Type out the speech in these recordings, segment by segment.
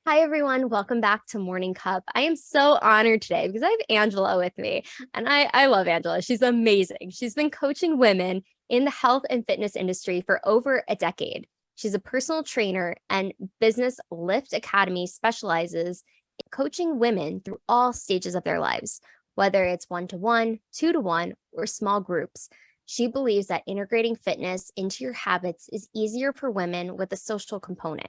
Hi, everyone. Welcome back to Morning Cup. I am so honored today because I have Angela with me, and I love Angela. She's amazing. She's been coaching women in the health and fitness industry for over a decade. She's a personal trainer, and Business Lift Academy specializes in coaching women through all stages of their lives, whether it's one-to-one, two-to-one, or small groups. She believes that integrating fitness into your habits is easier for women with a social component.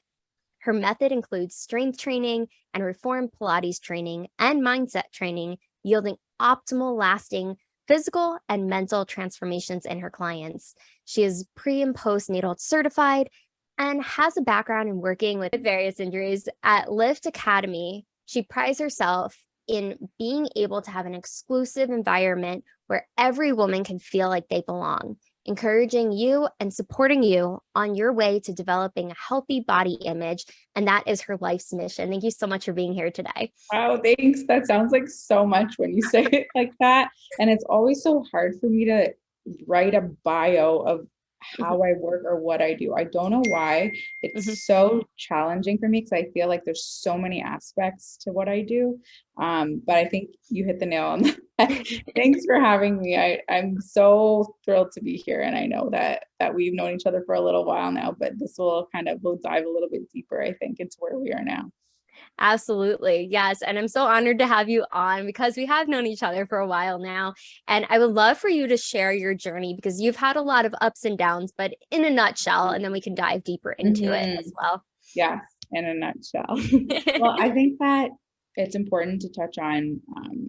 Her method includes strength training and reform Pilates training and mindset training, yielding optimal, lasting physical and mental transformations in her clients. She is pre and postnatal certified and has a background in working with various injuries. At Lift Academy, she prides herself in being able to have an exclusive environment where every woman can feel like they belong, encouraging you and supporting you on your way to developing a healthy body image. And that is her life's mission. Thank you so much for being here today. Wow, thanks. That sounds like so much when you say it like that. And it's always so hard for me to write a bio of how I work or what I do. I don't know why it's so challenging for me because I feel like there's so many aspects to what I do. But I think you hit the nail on the head. Thanks for having me. I'm so thrilled to be here. And I know that we've known each other for a little while now, but this will we'll dive a little bit deeper, I think, into where we are now. Absolutely. Yes. And I'm so honored to have you on because we have known each other for a while now. And I would love for you to share your journey because you've had a lot of ups and downs, but in a nutshell, and then we can dive deeper into it as well. Yes, in a nutshell. Well, I think that it's important to touch on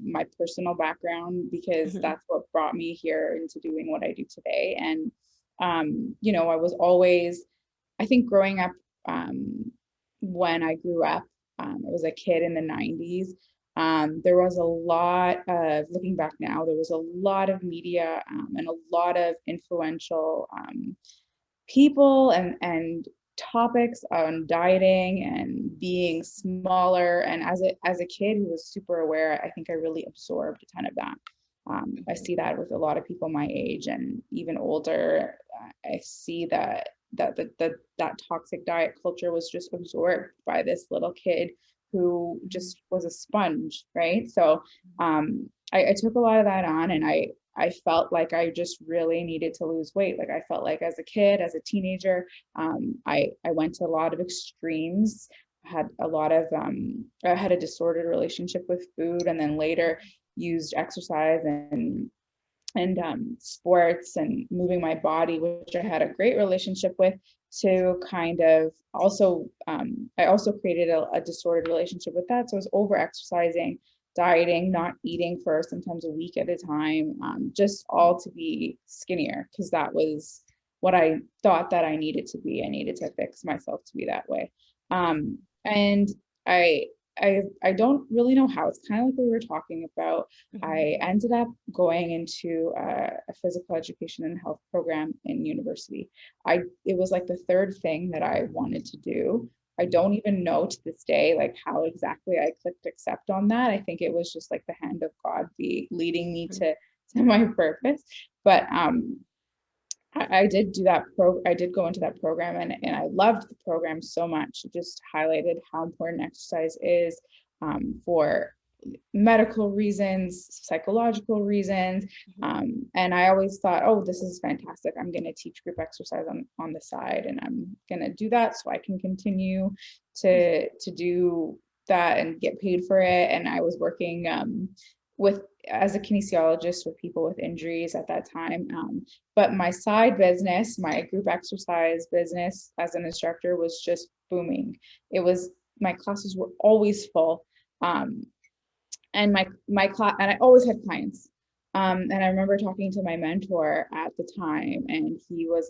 my personal background because that's what brought me here into doing what I do today. And, I was always, I think growing up, when I grew up, I was a kid in the 90s. There was a lot of, looking back now, there was a lot of media and a lot of influential people and topics on dieting and being smaller. And as a kid who was super aware, I think I really absorbed a ton of that. I see that with a lot of people my age and even older. I see that toxic diet culture was just absorbed by this little kid who just was a sponge, right? So I took a lot of that on, and I felt like I just really needed to lose weight. Like I felt like as a kid, as a teenager, I went to a lot of extremes. I had a disordered relationship with food, and then later used exercise and sports and moving my body, which I had a great relationship with, to kind of also, I also created a disordered relationship with that. So I was over exercising, dieting, not eating for sometimes a week at a time, just all to be skinnier because that was what I thought that I needed to be. I needed to fix myself to be that way. And I I don't really know how. It's kind of like we were talking about. I ended up going into a physical education and health program in university. It was like the third thing that I wanted to do. I don't even know to this day like how exactly I clicked accept on that. I think it was just like the hand of God be leading me to my purpose. But I did do I did go into that program, and I loved the program so much. It just highlighted how important exercise is for medical reasons, psychological reasons. And I always thought, oh, this is fantastic. I'm going to teach group exercise on the side, and I'm going to do that so I can continue to do that and get paid for it. And I was working with as a kinesiologist with people with injuries at that time. But my side business, my group exercise business as an instructor, was just booming. My classes were always full. And my class, and I always had clients. And I remember talking to my mentor at the time, and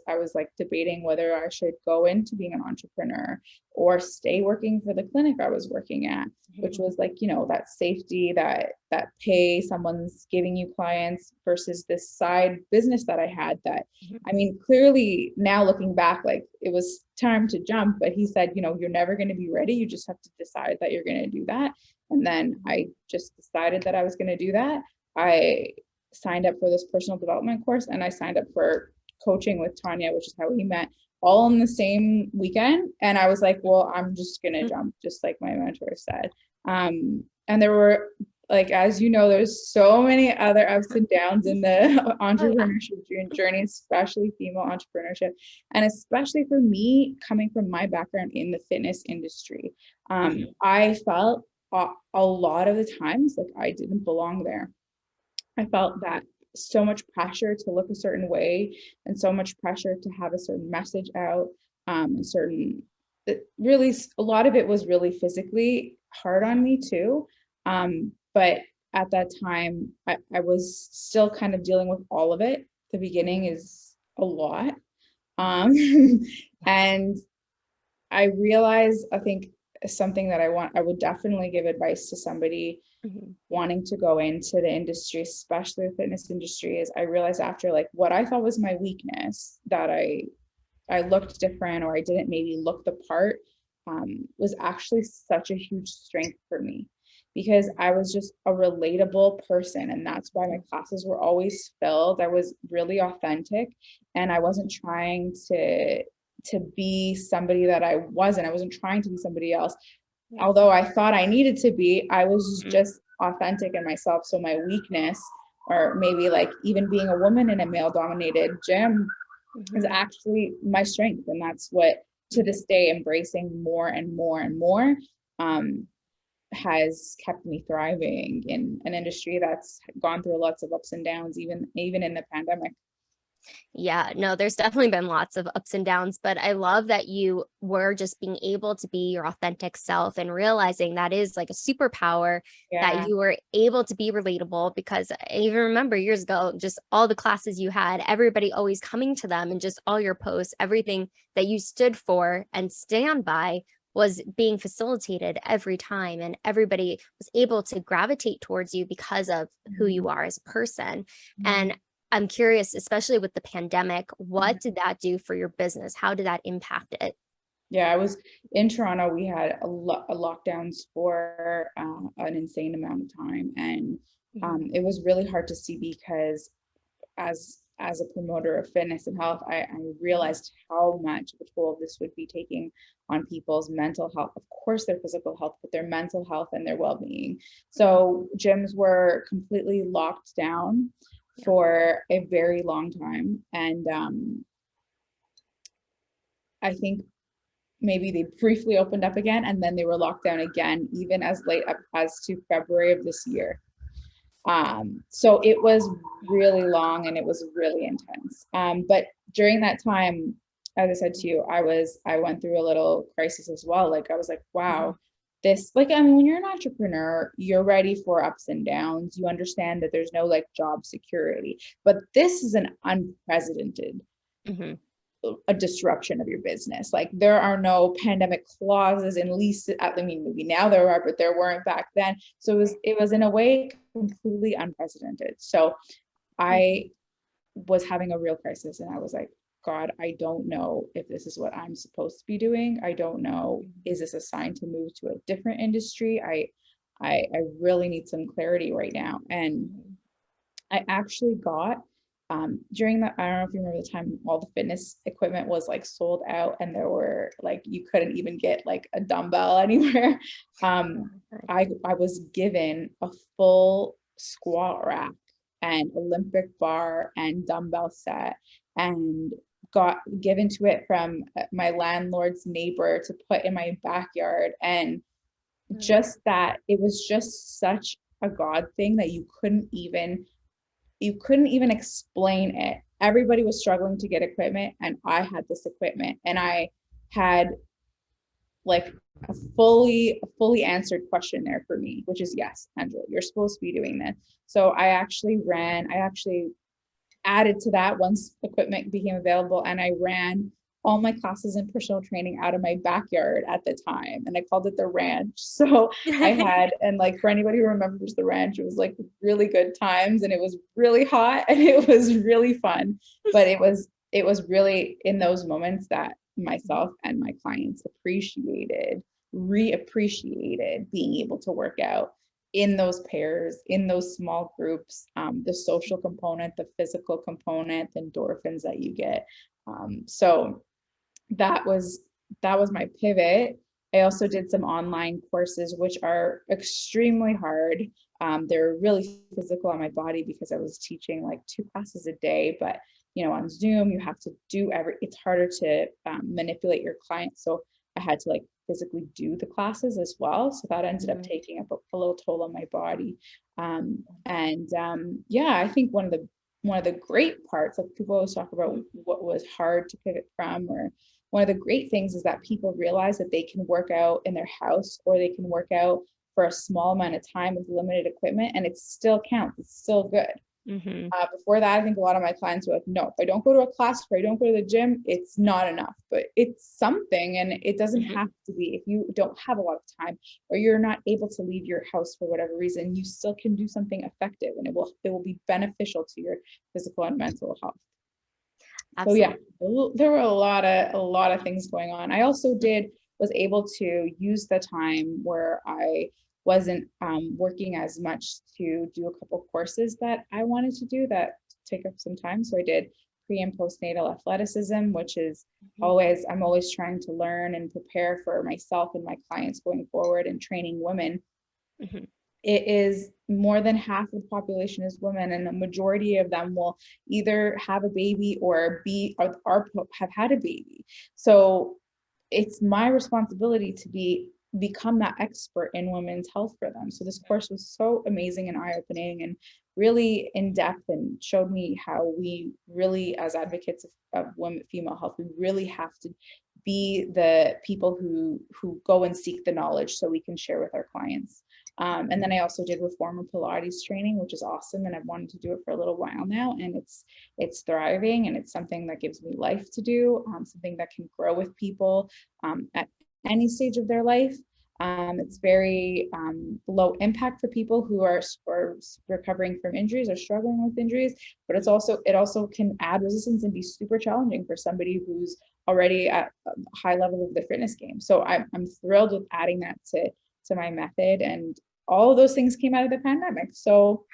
I was like debating whether I should go into being an entrepreneur or stay working for the clinic I was working at, which was like, that safety, that pay, someone's giving you clients versus this side business that I had that, I mean, clearly now looking back, like it was time to jump, but he said, you're never going to be ready. You just have to decide that you're going to do that. And then I just decided that I was going to do that. I signed up for this personal development course, and I signed up for coaching with Tanya, which is how we met. all in the same weekend. And I was like, well, I'm just gonna jump, just like my mentor said. And there were, like, as you know, there's so many other ups and downs in the Oh yeah. entrepreneurship journey, especially female entrepreneurship. And especially for me, coming from my background in the fitness industry, I felt a lot of the times like I didn't belong there. I felt that so much pressure to look a certain way and so much pressure to have a certain message out, and certain, really, a lot of it was really physically hard on me too. But at that time, I was still kind of dealing with all of it. The beginning is a lot. Um, and I realized, I think something that I would definitely give advice to somebody Mhm. wanting to go into the industry, especially the fitness industry, is I realized after, like, what I thought was my weakness, that I looked different or I didn't maybe look the part, was actually such a huge strength for me, because I was just a relatable person, and that's why my classes were always filled. I was really authentic, and I wasn't trying to be somebody that I wasn't. I wasn't trying to be somebody else. Yeah. Although I thought I needed to be, I was Mhm. just authentic in myself. So my weakness, or maybe like even being a woman in a male dominated gym, is Mhm. actually my strength. And that's what, to this day, embracing more and more and more, um, has kept me thriving in an industry that's gone through lots of ups and downs, even in the pandemic. Yeah, no, there's definitely been lots of ups and downs, but I love that you were just being able to be your authentic self and realizing that is like a superpower, that Yeah. you were able to be relatable. Because I even remember years ago, just all the classes you had, everybody always coming to them, and just all your posts, everything that you stood for and stand by was being facilitated every time. And everybody was able to gravitate towards you because of who you are as a person. And I'm curious, especially with the pandemic, what did that do for your business? How did that impact it? Yeah, I was in Toronto. We had a lockdowns for an insane amount of time, and Mhm. it was really hard to see, because as a promoter of fitness and health, I realized how much of a toll this would be taking on people's mental health. Of course, their physical health, but their mental health and their well-being. So gyms were completely locked down Yeah. for a very long time, and I think maybe they briefly opened up again, and then they were locked down again, even as late up as to February of this year. So it was really long and it was really intense. But during that time, as I said to you, I went through a little crisis as well. Like, I was like, wow, Mhm. this, like, I mean, when you're an entrepreneur, you're ready for ups and downs. You understand that there's no like job security, but this is an unprecedented Mhm. a disruption of your business. Like, there are no pandemic clauses in lease. I mean, maybe now there are, but there weren't back then. So it was in a way completely unprecedented. So Mhm. I was having a real crisis, and I was like, God, I don't know if this is what I'm supposed to be doing. I don't know. Is this a sign to move to a different industry? I really need some clarity right now. And Mhm. I actually got, during the, I don't know if you remember the time all the fitness equipment was like sold out, and there were like, you couldn't even get like a dumbbell anywhere. Oh Um, my God. I was given a full squat rack and Olympic bar and dumbbell set, and got given to it from my landlord's neighbor to put in my backyard. And Mm. just that, it was just such a God thing that you couldn't even explain it. Everybody was struggling to get equipment, and I had this equipment, and I had like a fully answered question there for me, which is, yes, Angela, you're supposed to be doing this. So I actually added to that once equipment became available, and I ran all my classes in personal training out of my backyard at the time, and I called it the ranch. So I had, and like, for anybody who remembers the ranch, it was like really good times, and it was really hot, and it was really fun. But it was really in those moments that myself and my clients reappreciated being able to work out in those pairs, in those small groups, the social component, the physical component, the endorphins that you get. So that was my pivot. I also did some online courses, which are extremely hard. They're really physical on my body because I was teaching like 2 classes a day, but on Zoom, you have to do it's harder to manipulate your clients. So I had to like physically do the classes as well. So that ended up taking up a little toll on my body. Yeah, I think one of the great parts, like people always talk about what was hard to pivot from, or one of the great things is that people realize that they can work out in their house, or they can work out for a small amount of time with limited equipment, and it still counts. It's still good. Mm-hmm. Before that, I think a lot of my clients were like, no, if I don't go to a class, or I don't go to the gym, it's not enough. But it's something, and it doesn't have to be. If you don't have a lot of time, or you're not able to leave your house for whatever reason, you still can do something effective, and it will be beneficial to your physical and mental health. Absolutely. So yeah, there were a lot of things going on. I also was able to use the time where I wasn't working as much to do a couple courses that I wanted to do that take up some time. So I did pre and postnatal athleticism, which is I'm always trying to learn and prepare for myself and my clients going forward, and training women. It is more than half of the population is women, and a majority of them will either have a baby or have had a baby. So it's my responsibility to become that expert in women's health for them. So this course was so amazing and eye-opening and really in depth, and showed me how we really, as advocates of women, female health, we really have to be the people who go and seek the knowledge so we can share with our clients. And then I also did reformer Pilates training, which is awesome, and I've wanted to do it for a little while now, and it's thriving, and it's something that gives me life to do, something that can grow with people at any stage of their life. It's very low impact for people who are recovering from injuries or struggling with injuries, but it also can add resistance and be super challenging for somebody who's already at a high level of the fitness game. So I'm thrilled with adding that to my method, and all of those things came out of the pandemic. So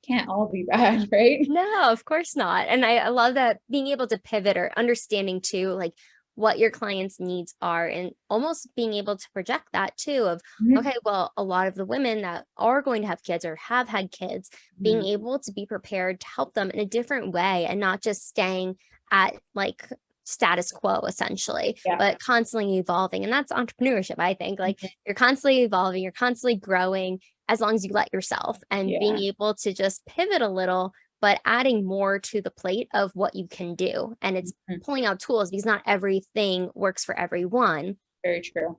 can't all be bad, right? No, of course not. And I love that being able to pivot, or understanding too, like what your clients' needs are, and almost being able to project that too of, okay, well, a lot of the women that are going to have kids or have had kids, being able to be prepared to help them in a different way, and not just staying at like status quo essentially, but constantly evolving. And that's entrepreneurship, I think. Like you're constantly evolving, you're constantly growing, as long as you let yourself, and being able to just pivot a little, but adding more to the plate of what you can do. And it's pulling out tools, because not everything works for everyone. Very true.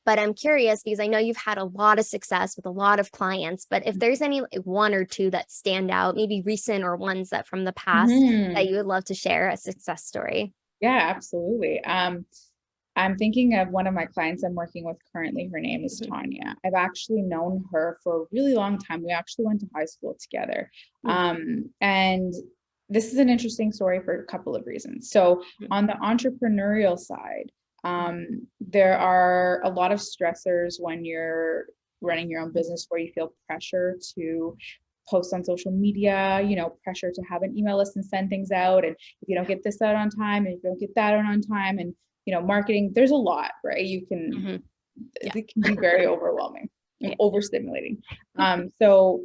But I'm curious, because I know you've had a lot of success with a lot of clients, but if there's any one or two that stand out, maybe recent or ones that from the past that you would love to share a success story. Yeah, absolutely. I'm thinking of one of my clients I'm working with currently. Her name is Tanya. I've actually known her for a really long time. We actually went to high school together. And this is an interesting story for a couple of reasons. So on the entrepreneurial side, there are a lot of stressors when you're running your own business, where you feel pressure to post on social media, pressure to have an email list and send things out. And if you don't get this out on time, and if you don't get that out on time, and marketing, there's a lot, right? It can be very overwhelming and overstimulating. So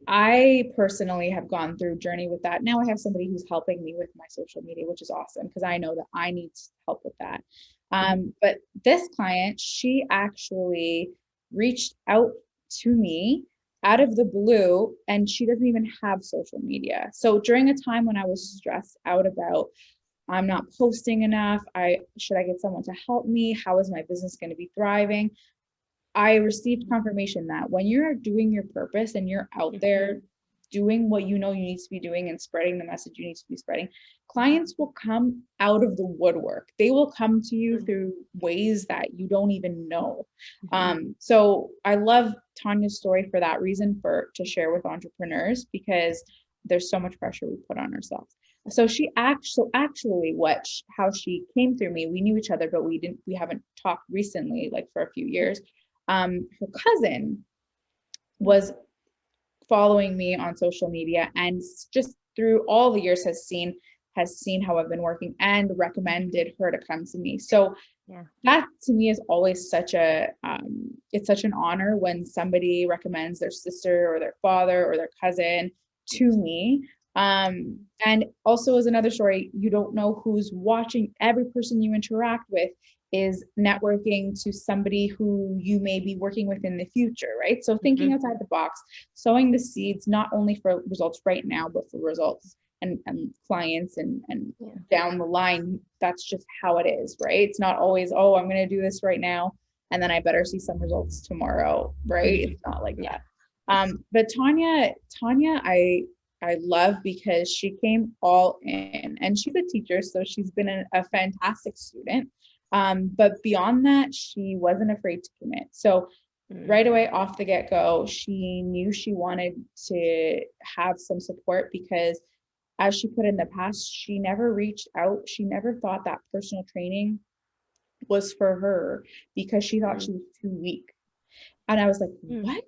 I personally have gone through a journey with that. Now I have somebody who's helping me with my social media, which is awesome, because I know that I need help with that. But this client, she actually reached out to me out of the blue, and she doesn't even have social media. So during a time when I was stressed out about, I'm not posting enough, should I get someone to help me? How is my business going to be thriving? I received confirmation that when you're doing your purpose and you're out there doing what you need to be doing and spreading the message you need to be spreading, clients will come out of the woodwork. They will come to you through ways that you don't even know. So I love Tanya's story for that reason, to share with entrepreneurs, because there's so much pressure we put on ourselves. So how she came through me, we knew each other, but we haven't talked recently, like for a few years. Her cousin was following me on social media, and just through all the years has has seen how I've been working and recommended her to come to me. So that to me is always such it's such an honor when somebody recommends their sister or their father or their cousin to me. And also, as another story, you don't know who's watching. Every person you interact with is networking to somebody who you may be working with in the future, right? So thinking outside the box, sowing the seeds, not only for results right now, but for results and clients and down the line. That's just how it is, right? It's not always, oh, I'm going to do this right now and then I better see some results tomorrow, right? It's not like that. But Tanya, I love because she came all in, and she's a teacher, so she's been a fantastic student. But beyond that, she wasn't afraid to commit. So right away off the get-go, she knew she wanted to have some support because, as she put in the past, she never reached out. She never thought that personal training was for her because she thought she was too weak. And I was like, what?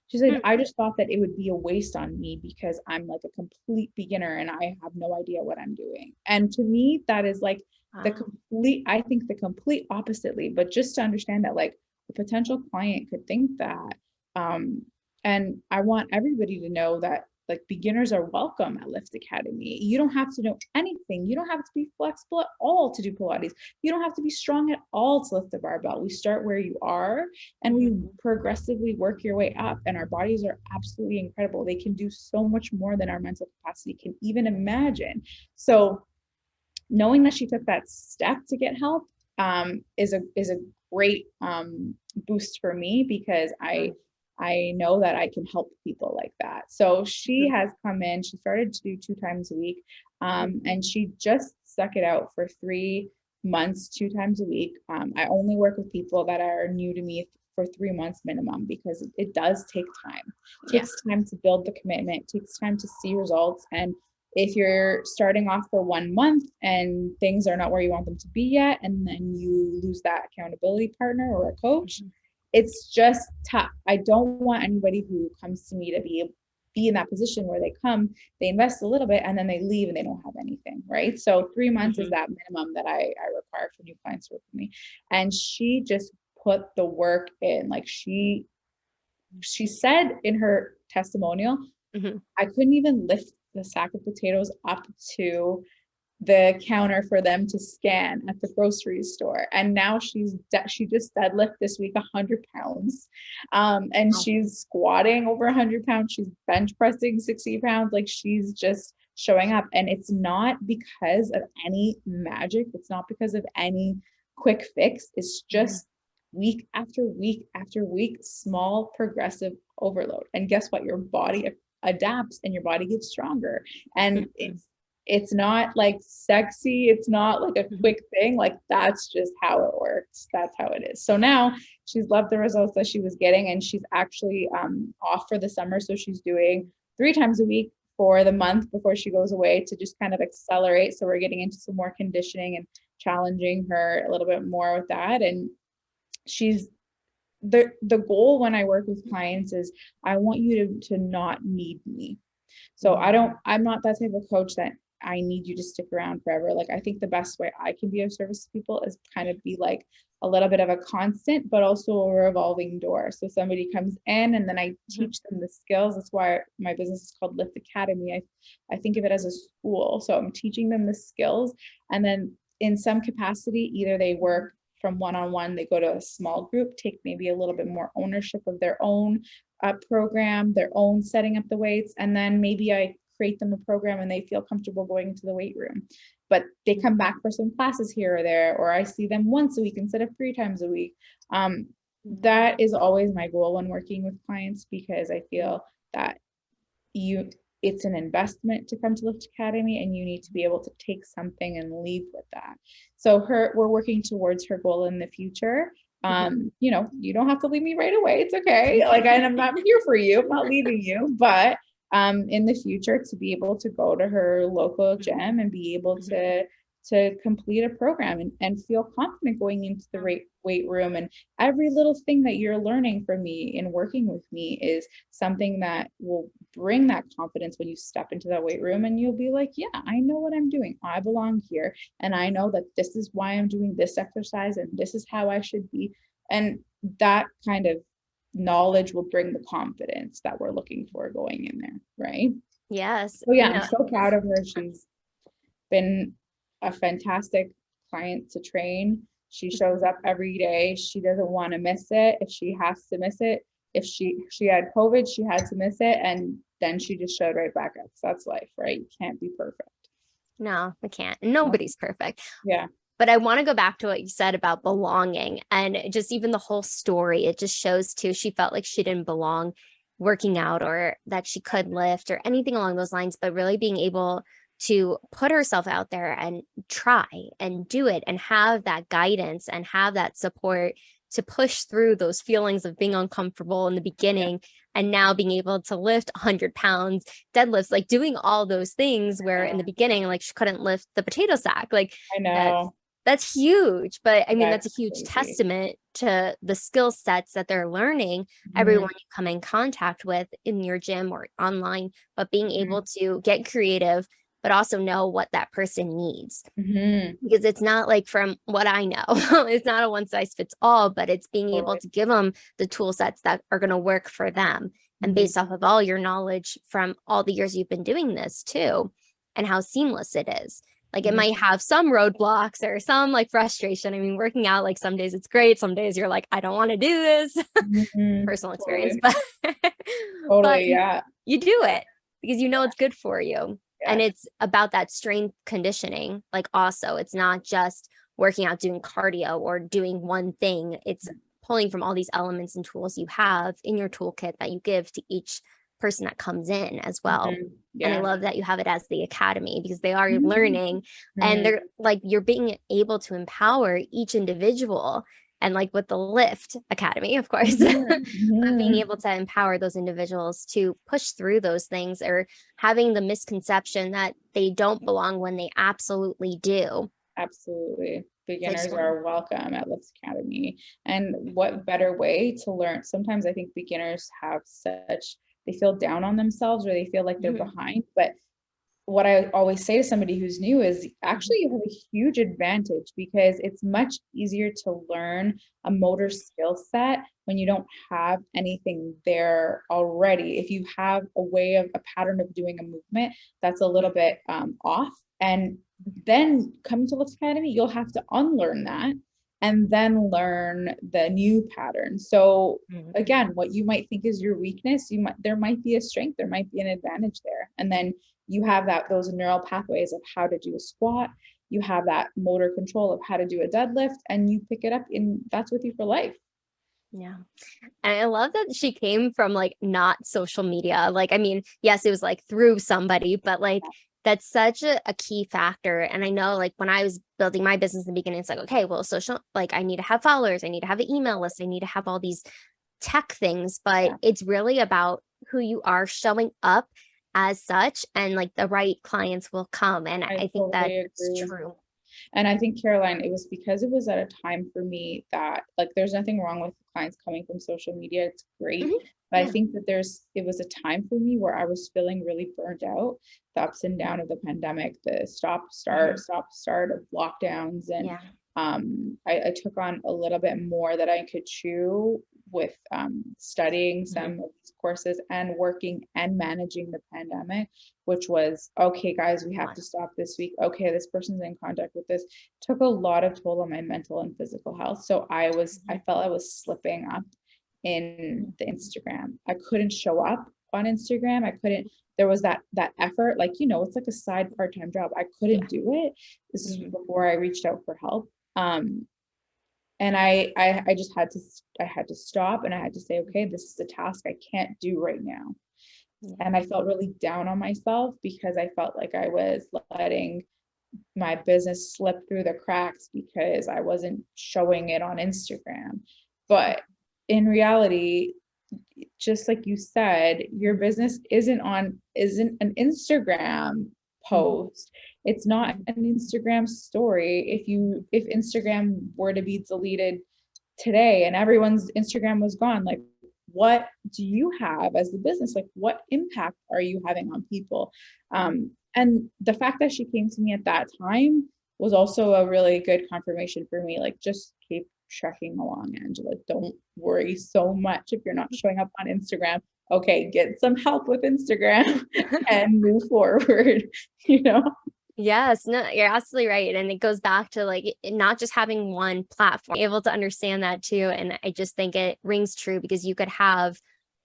She said, I just thought that it would be a waste on me because I'm like a complete beginner and I have no idea what I'm doing. And to me, that is like I think the complete oppositely, but just to understand that like a potential client could think that. And I want everybody to know that like beginners are welcome at Lift Academy. You don't have to know anything. You don't have to be flexible at all to do Pilates. You don't have to be strong at all to lift the barbell. We start where you are and we progressively work your way up, and our bodies are absolutely incredible. They can do so much more than our mental capacity can even imagine. So knowing that she took that step to get help is a great boost for me, because I know that I can help people like that. So she has come in, she started to do 2 times a week, and she just stuck it out for 3 months, 2 times a week. I only work with people that are new to me for 3 months minimum, because it does take time. It takes time to build the commitment, it takes time to see results. And if you're starting off for 1 month and things are not where you want them to be yet, and then you lose that accountability partner or a coach, it's just tough. I don't want anybody who comes to me to be in that position where they invest a little bit and then they leave and they don't have anything, right? So 3 months is that minimum that I require for new clients to work with me. And she just put the work in. Like she said in her testimonial, I couldn't even lift the sack of potatoes up to the counter for them to scan at the grocery store. And now she just deadlift this week 100 pounds. And she's squatting over 100 pounds. She's bench pressing 60 pounds. Like, she's just showing up. And it's not because of any magic. It's not because of any quick fix. It's just week after week after week, small progressive overload. And guess what? Your body adapts and your body gets stronger. And it's not like sexy. It's not like a quick thing. Like, that's just how it works. That's how it is. So now she's loved the results that she was getting, and she's actually off for the summer. So she's doing 3 times a week for the month before she goes away to just kind of accelerate. So we're getting into some more conditioning and challenging her a little bit more with that. And she's the goal when I work with clients is I want you to not need me. So I'm not that type of coach that I need you to stick around forever. Like, I think the best way I can be of service to people is kind of be like a little bit of a constant, but also a revolving door. So somebody comes in and then I teach them the skills. That's why my business is called Lift Academy. I think of it as a school. So I'm teaching them the skills, and then in some capacity, either they work from one-on-one, they go to a small group, take maybe a little bit more ownership of their own program, their own setting up the weights, and then maybe I create them a program and they feel comfortable going into the weight room. But they come back for some classes here or there, or I see them once a week instead of 3 times a week. That is always my goal when working with clients, because I feel that it's an investment to come to Lift Academy, and you need to be able to take something and leave with that. So we're working towards her goal in the future. You don't have to leave me right away. It's okay. Like, I'm not here for you. I'm not leaving you, but in the future, to be able to go to her local gym and be able to to complete a program and feel confident going into the weight room. And every little thing that you're learning from me and working with me is something that will bring that confidence when you step into that weight room, and you'll be like, yeah, I know what I'm doing. I belong here. And I know that this is why I'm doing this exercise and this is how I should be. And that kind of knowledge will bring the confidence that we're looking for going in there, right? Yes. So yeah, I'm so proud of her. She's been a fantastic client to train. She shows up every day. She doesn't want to miss it. If she has to miss it, if she had COVID, she had to miss it, and then she just showed right back up. So that's life, right? You can't be perfect. No, we can't. Nobody's perfect. Yeah. But I want to go back to what you said about belonging, and just even the whole story. It just shows too, she felt like she didn't belong working out, or that she could lift or anything along those lines, but really being able to put herself out there and try and do it and have that guidance and have that support to push through those feelings of being uncomfortable in the beginning. And now being able to lift 100 pounds, deadlifts, like doing all those things where in the beginning, like she couldn't lift the potato sack. Like I know. that's huge. But I mean, that's a huge crazy. testament to the skill sets that they're learning, everyone you come in contact with in your gym or online, but being able to get creative, but also know what that person needs. Because it's not like, from what I know, it's not a one size fits all, but it's being able to give them the tool sets that are going to work for them. And based off of all your knowledge from all the years you've been doing this too, and how seamless it is. Like it might have some roadblocks or some like frustration. I mean, working out, like some days it's great. Some days you're like, I don't want to do this. Personal experience, but, but Yeah. you do it because you know it's good for you. And it's about that strength conditioning. Like also, it's not just working out, doing cardio or doing one thing. It's pulling from all these elements and tools you have in your toolkit that you give to each person that comes in as well. And I love that you have it as the academy, because they are learning and they're like, you're being able to empower each individual. And like with the Lift Academy, of course, but being able to empower those individuals to push through those things, or having the misconception that they don't belong when they absolutely do. Absolutely. Beginners are welcome at Lift Academy. And what better way to learn? Sometimes I think beginners have they feel down on themselves, or they feel like they're behind. But what I always say to somebody who's new is actually you have a huge advantage, because it's much easier to learn a motor skill set when you don't have anything there already. If you have a pattern of doing a movement that's a little bit off, and then coming to Lift Academy, you'll have to unlearn that and then learn the new pattern. So again, what you might think is your weakness, there might be a strength, there might be an advantage there. And then you have those neural pathways of how to do a squat, you have that motor control of how to do a deadlift, and you pick it up, and that's with you for life. Yeah. And I love that she came from like not social media. Like, I mean, yes, it was like through somebody, but like that's such a key factor. And I know like when I was building my business in the beginning, it's like, okay, well, social, like I need to have followers, I need to have an email list, I need to have all these tech things, but it's really about who you are showing up as such, and like the right clients will come. And I think that's true. And I think, Caroline, it was because it was at a time for me that, like, there's nothing wrong with clients coming from social media. It's great. But I think that it was a time for me where I was feeling really burnt out, the ups and downs of the pandemic, the stop, start of lockdowns. And I took on a little bit more that I could chew with studying some of these courses and working and managing the pandemic, which was, okay, guys, we have to stop this week. Okay, this person's in contact with this. Took a lot of toll on my mental and physical health. So I felt I was slipping up in the Instagram. I couldn't show up on Instagram. There was that effort, like, it's like a side part-time job. I couldn't do it. This is before I reached out for help. And I just had to stop, and I had to say, okay, this is a task I can't do right now. And I felt really down on myself, because I felt like I was letting my business slip through the cracks because I wasn't showing it on Instagram. But in reality, just like you said, your business isn't an Instagram post. It's not an Instagram story. If Instagram were to be deleted today and everyone's Instagram was gone, like what do you have as the business? Like what impact are you having on people? And the fact that she came to me at that time was also a really good confirmation for me. Like, just keep trekking along, Angela. Don't worry so much if you're not showing up on Instagram. Okay, get some help with Instagram and move forward, you know? Yes, no, you're absolutely right. And it goes back to like not just having one platform, able to understand that too. And I just think it rings true because you could have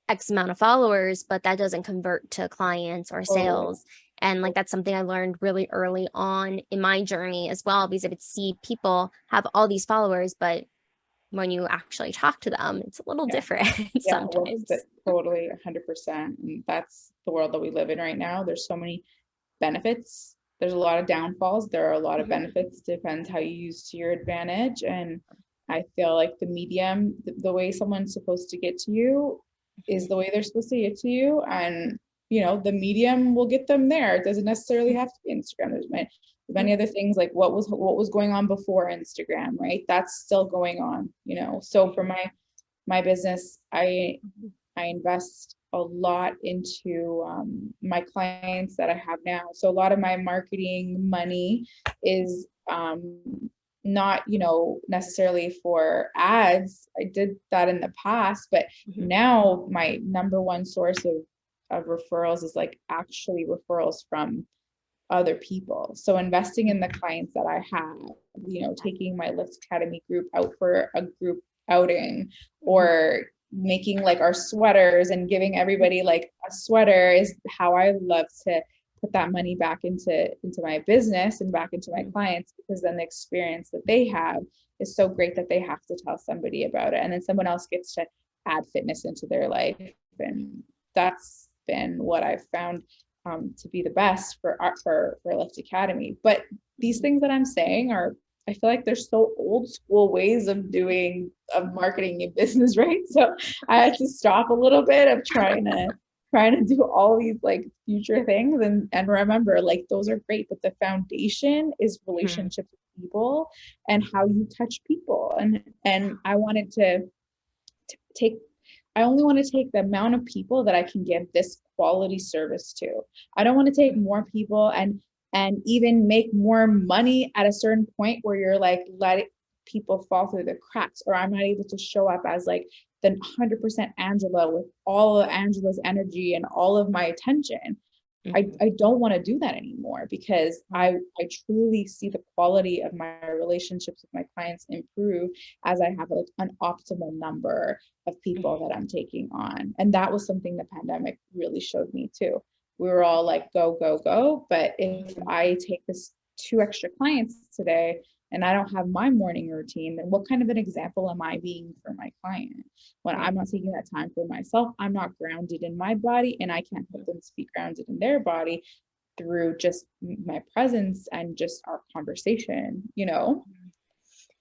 X amount of followers, but that doesn't convert to clients or Totally. sales. And like that's something I learned really early on in my journey as well, because I would see people have all these followers, but when you actually talk to them, it's a little Yeah. different Yeah, what's sometimes. the totally 100%. And that's the world that we live in right now. There's so many benefits. There's a lot of downfalls. There are a lot of Mhm. benefits. Depends how you use to your advantage. And I feel like the medium, the way someone's supposed to get to you is the way they're supposed to get to you. And the medium will get them there. It doesn't necessarily have to be Instagram. There's many other things, like what was going on before Instagram, right? That's still going on. So for my business, I invest a lot into my clients that I have now. So a lot of my marketing money is not, necessarily for ads. I did that in the past, but Mhm. now my number one source of referrals is like actually referrals from other people. So investing in the clients that I have, taking my Lift Academy group out for a group outing, Mhm. or making like our sweaters and giving everybody like a sweater is how I love to put that money back into my business and back into my Mhm. clients, because then the experience that they have is so great that they have to tell somebody about it, and then someone else gets to add fitness into their life. And that's been what I've found to be the best for Lift Academy. But these things that I'm saying are, I feel like they're so old school ways of marketing a business, right? So I had to stop a little bit of trying to do all these like future things, and remember, like, those are great, but the foundation is Mhm. relationships with people and how you touch people. And I wanted to take I only want to take the amount of people that I can give this quality service to. I don't want to take more people and even make more money at a certain point where you're like letting people fall through the cracks, or I'm not able to show up as like the 100% Angela with all of Angela's energy and all of my attention. Mhm. I don't want to do that anymore, because I truly see the quality of my relationships with my clients improve as I have like an optimal number of people Mhm. that I'm taking on. And that was something the pandemic really showed me too. We were all like, go, go, go. But if Mhm. I take this 2 extra clients today and I don't have my morning routine, then what kind of an example am I being for my client? When I'm not taking that time for myself, I'm not grounded in my body, and I can't help them to be grounded in their body through just my presence and just our conversation. Mhm.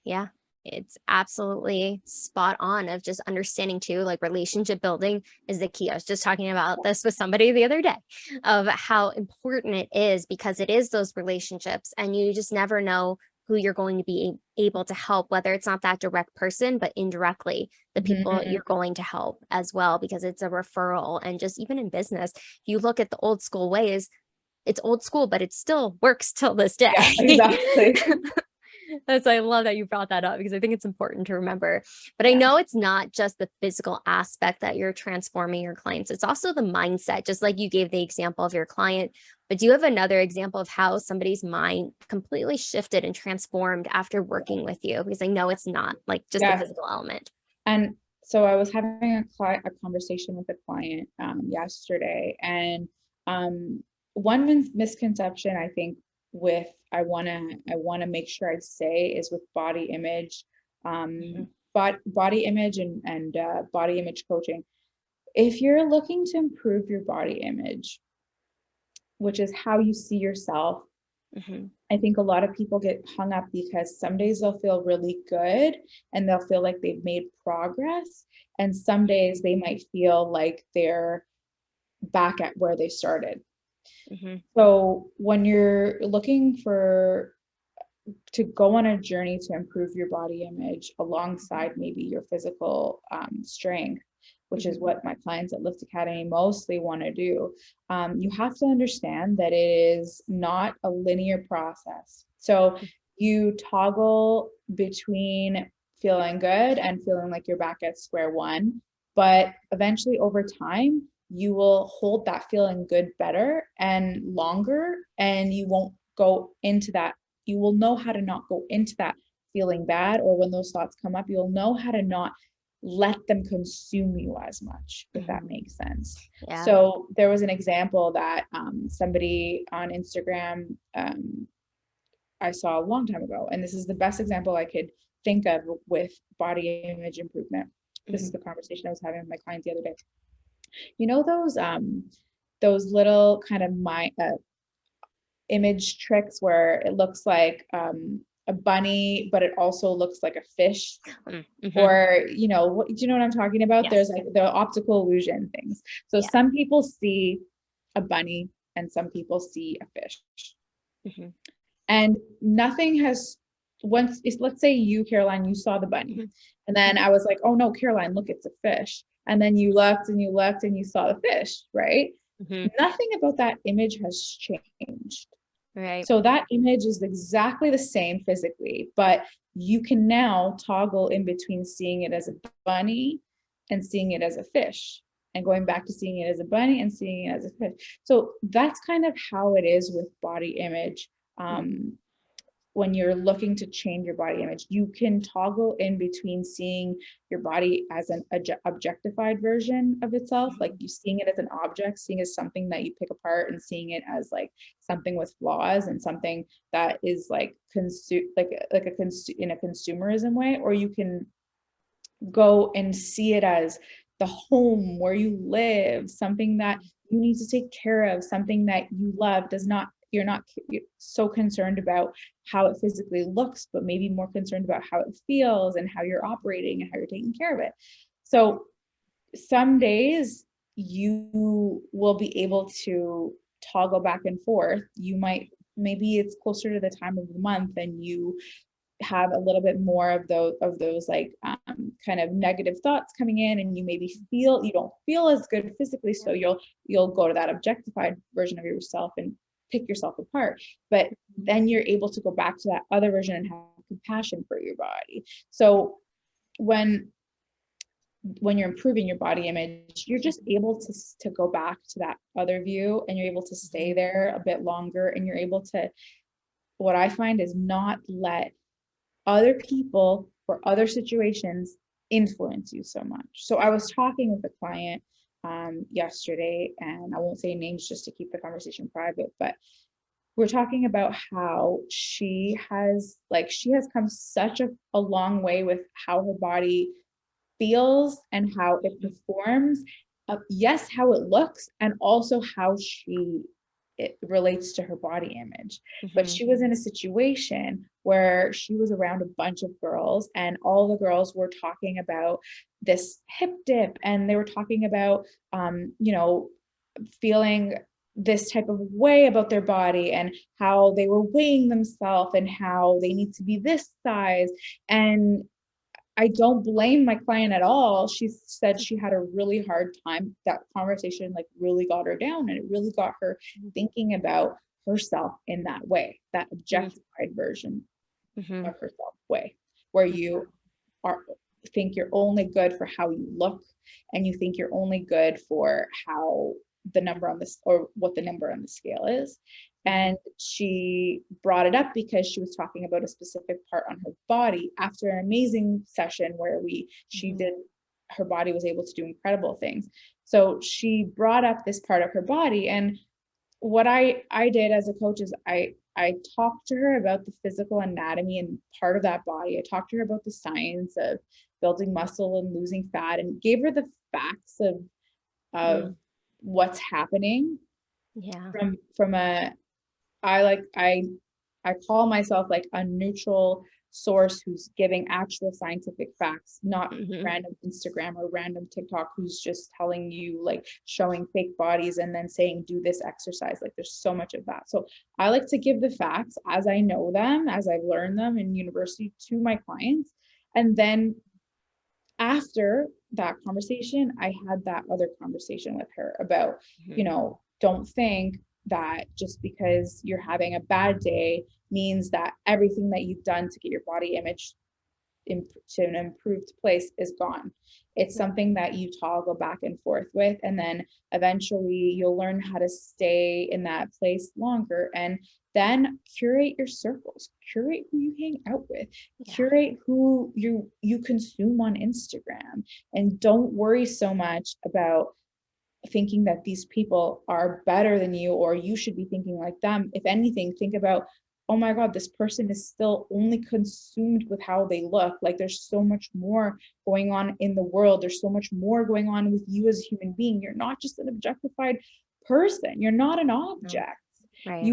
Yeah, it's absolutely spot on of just understanding too, like relationship building is the key. I was just talking about this with somebody the other day of how important it is because it is those relationships and you just never know who you're going to be able to help, whether it's not that direct person, but indirectly the people Mhm. you're going to help as well, because it's a referral. And just even in business, if you look at the old school ways, it's old school, but it still works till this Yeah, day. exactly. That's I love that you brought that up because I think it's important to remember. But I Yeah. know it's not just the physical aspect that you're transforming your clients. It's also the mindset, just like you gave the example of your client. But do you have another example of how somebody's mind completely shifted and transformed after working with you? Because I know it's not like just the Yeah. physical element. And so I was having a conversation with a client yesterday, and one misconception I think with I want to make sure I say is with body image, Mhm. body image and body image coaching. If you're looking to improve your body image, which is how you see yourself, Mhm. I think a lot of people get hung up because some days they'll feel really good and they'll feel like they've made progress. And some days they might feel like they're back at where they started. Mm-hmm. So when you're looking to go on a journey to improve your body image alongside maybe your physical strength, which is Mm-hmm. what my clients at Lift Academy mostly want to do, you have to understand that it is not a linear process. So you toggle between feeling good and feeling like you're back at square one, but eventually over time, you will hold that feeling good better and longer, and you won't go into that. You will know how to not go into that feeling bad, or when those thoughts come up, you'll know how to not let them consume you as much, if that Mm-hmm. makes sense. Yeah. So there was an example that somebody on Instagram I saw a long time ago, and this is the best example I could think of with body image improvement. This Mm-hmm. is the conversation I was having with my client the other day. You know those little kind of image tricks where it looks like a bunny, but it also looks like a fish, Mm-hmm. or do you know what I'm talking about? There's Yes. like the optical illusion things. So Yeah. some people see a bunny and some people see a fish, Mm-hmm. and nothing has once it's, let's say you, Caroline, you saw the bunny, and then I was like, oh no, Caroline, look, it's a fish. And then you looked and you looked and you saw the fish, right? Mm-hmm. Nothing about that image has changed. Right. So that image is exactly the same physically, but you can now toggle in between seeing it as a bunny and seeing it as a fish, and going back to seeing it as a bunny and seeing it as a fish. So that's kind of how it is with body image. Um, when you're looking to change your body image, you can toggle in between seeing your body as an objectified version of itself, like you seeing it as an object, seeing it as something that you pick apart, and seeing it as like something with flaws and something that is like in a consumerism way, or you can go and see it as the home where you live, something that you need to take care of, something that you love. Does not You're not so concerned about how it physically looks, but maybe more concerned about how it feels and how you're operating and how you're taking care of it. So some days you will be able to toggle back and forth. You might, maybe it's closer to the time of the month and you have a little bit more of those like kind of negative thoughts coming in, and you maybe feel you don't feel as good physically, so you'll go to that objectified version of yourself and pick yourself apart. But then you're able to go back to that other version and have compassion for your body. So when you're improving your body image, you're just able to go back to that other view, and you're able to stay there a bit longer, and you're able to, what I find is, not let other people or other situations influence you so much. So I was talking with a client yesterday, and I won't say names just to keep the conversation private, but we're talking about how she has come such a long way with how her body feels and how it performs. Yes, how it looks, and also how it relates to her body image. But Mm-hmm. she was in a situation where she was around a bunch of girls, and all the girls were talking about this hip dip, and they were talking about feeling this type of way about their body, and how they were weighing themselves, and how they need to be this size. And I don't blame my client at all. She said she had a really hard time. That conversation like really got her down, and it really got her thinking about herself in that way, that objectified version Mm-hmm. of herself way, where you are think you're only good for how you look, and you think you're only good for how the number on this, or what the number on the scale is. And she brought it up because she was talking about a specific part on her body after an amazing session where she did, her body was able to do incredible things. So she brought up this part of her body, and what I did as a coach is I talked to her about the physical anatomy and part of that body. I talked to her about the science of building muscle and losing fat, and gave her the facts of what's happening Yeah. from a I call myself like a neutral source who's giving actual scientific facts, not Mm-hmm. random Instagram or random TikTok who's just telling you, like, showing fake bodies and then saying do this exercise. Like, there's so much of that. So I like to give the facts as I know them, as I've learned them in university, to my clients. And then after that conversation, I had that other conversation with her about, don't think that just because you're having a bad day means that everything that you've done to get your body image to an improved place is gone. It's something that you toggle back and forth with, and then eventually you'll learn how to stay in that place longer. And then curate your circles, curate who you hang out with, curate who you consume on Instagram, and don't worry so much about thinking that these people are better than you or you should be thinking like them. If anything, think about, oh my God, this person is still only consumed with how they look. Like, there's so much more going on in the world. There's so much more going on with you as a human being. You're not just an objectified person. You're not an object. Right.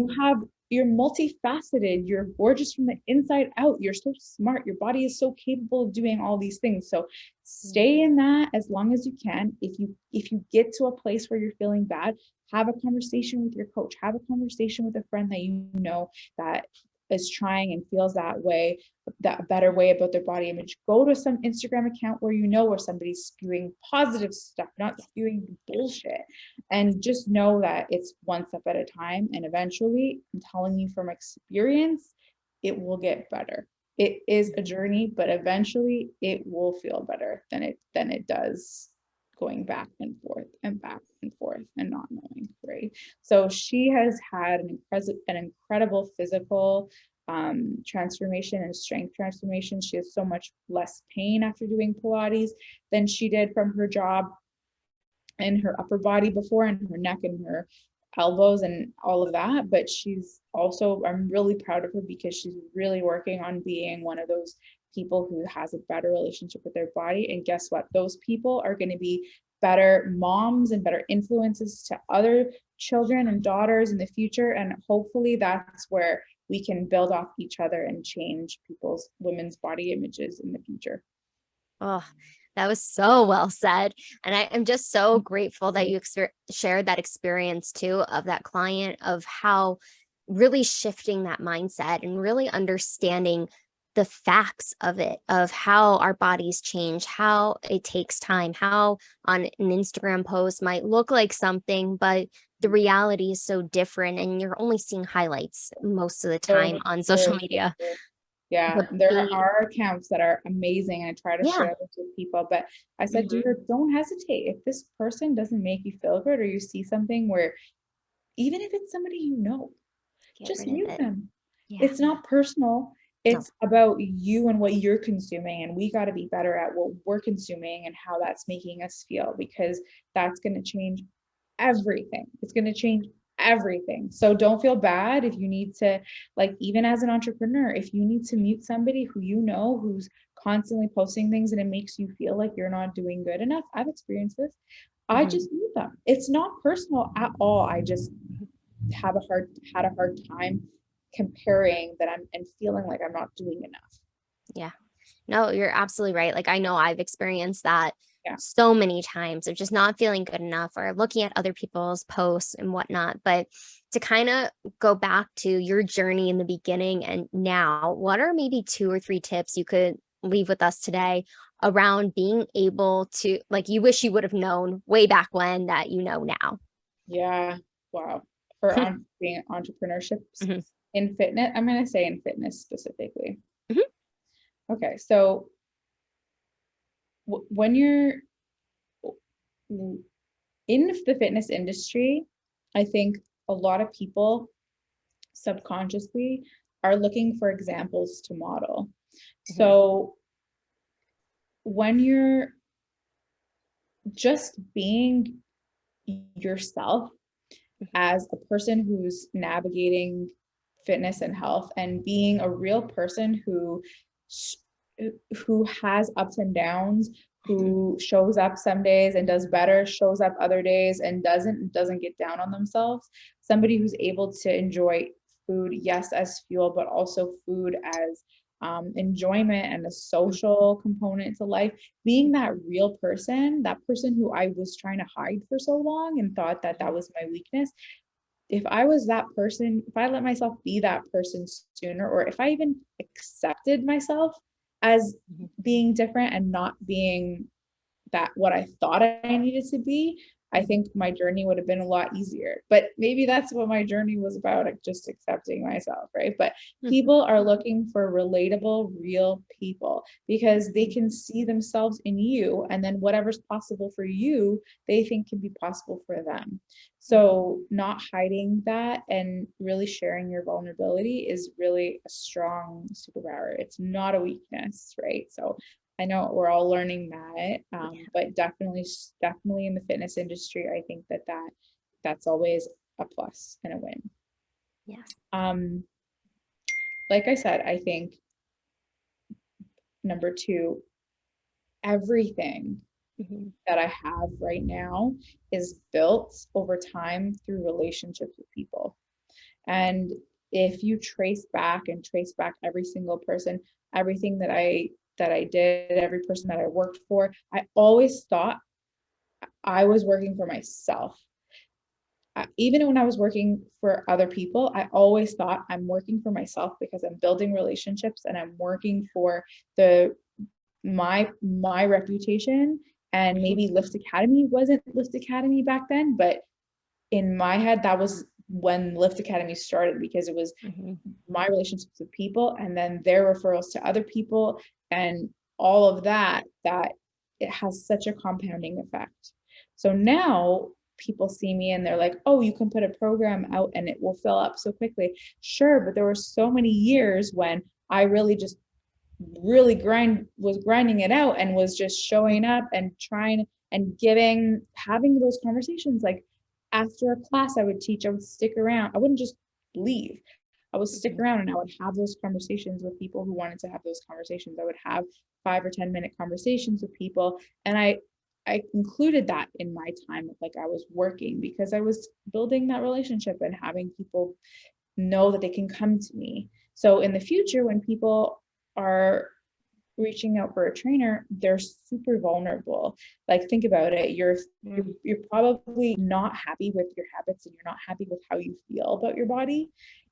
You're multifaceted. You're gorgeous from the inside out. You're so smart. Your body is so capable of doing all these things. So stay in that as long as you can. If you get to a place where you're feeling bad, have a conversation with your coach, have a conversation with a friend that you know that is trying and feels that way, that better way about their body image. Go to some Instagram account where somebody's spewing positive stuff, not spewing bullshit. And just know that it's one step at a time. And eventually, I'm telling you from experience, it will get better. It is a journey, but eventually it will feel better than it does going back and forth and back and forth and not knowing, right? So she has had an incredible physical transformation and strength transformation. She has so much less pain after doing Pilates than she did from her job in her upper body before, and her neck and her elbows and all of that. But she's also, I'm really proud of her because she's really working on being one of those people who has a better relationship with their body. And guess what? Those people are going to be better moms and better influences to other children and daughters in the future. And hopefully that's where we can build off each other and change women's body images in the future. Oh, that was so well said. And I am just so grateful that you shared that experience too of that client, of how really shifting that mindset and really understanding the facts of it, of how our bodies change, how it takes time, how on an Instagram post might look like something, but the reality is so different and you're only seeing highlights most of the time on social media. Yeah, there are accounts that are amazing. I try to share this with people, but I said to her, don't hesitate. If this person doesn't make you feel good, or you see something where, even if it's somebody you know, just mute them. It's not personal. It's about you and what you're consuming, and we got to be better at what we're consuming and how that's making us feel, because that's going to change everything. It's going to change everything. So don't feel bad if you need to, like, even as an entrepreneur, if you need to mute somebody who you know who's constantly posting things and it makes you feel like you're not doing good enough. I've experienced this. I just mute them. It's not personal at all. I just had a hard time comparing that and feeling like I'm not doing enough. Yeah. No, you're absolutely right. Like, I know I've experienced that so many times of just not feeling good enough or looking at other people's posts and whatnot. But to kind of go back to your journey in the beginning and now, what are maybe 2 or 3 tips you could leave with us today around being able to, like, you wish you would have known way back when that you know now? Yeah. Wow. For being entrepreneurship in fitness, I'm going to say in fitness specifically. Okay. So when you're in the fitness industry, I think a lot of people subconsciously are looking for examples to model. So when you're just being yourself as a person who's navigating fitness and health, and being a real person who has ups and downs, who shows up some days and does better, shows up other days and doesn't get down on themselves. Somebody who's able to enjoy food, yes, as fuel, but also food as enjoyment and a social component to life, being that real person, that person who I was trying to hide for so long and thought that that was my weakness. If I was that person, if I let myself be that person sooner, or if I even accepted myself as being different and not being that what I thought I needed to be, I think my journey would have been a lot easier. But maybe that's what my journey was about, like just accepting myself, right? But people are looking for relatable, real people because they can see themselves in you, and then whatever's possible for you, they think can be possible for them. So not hiding that and really sharing your vulnerability is really a strong superpower. It's not a weakness, right? So I know we're all learning that, but definitely in the fitness industry, I think that's always a plus and a win. Yes. Like I said, I think number two, everything that I have right now is built over time through relationships with people. And if you trace back every single person, everything that I did, every person that I worked for, I always thought I was working for myself. Even when I was working for other people, I always thought I'm working for myself because I'm building relationships and I'm working for my reputation. And maybe Lift Academy wasn't Lift Academy back then, but in my head, that was when Lift Academy started, because it was my relationships with people and then their referrals to other people and all of that it has such a compounding effect. So now people see me and they're like, oh, you can put a program out and it will fill up so quickly. Sure, but there were so many years when I really just was grinding it out and was just showing up and trying and having those conversations. Like after a class I would teach, I would stick around. I wouldn't just leave. I would stick around and I would have those conversations with people who wanted to have those conversations. I would have 5 or 10-minute conversations with people. And I included that in my time, like I was working, because I was building that relationship and having people know that they can come to me. So in the future, when people are reaching out for a trainer, they're super vulnerable. Like think about it. You're probably not happy with your habits and you're not happy with how you feel about your body.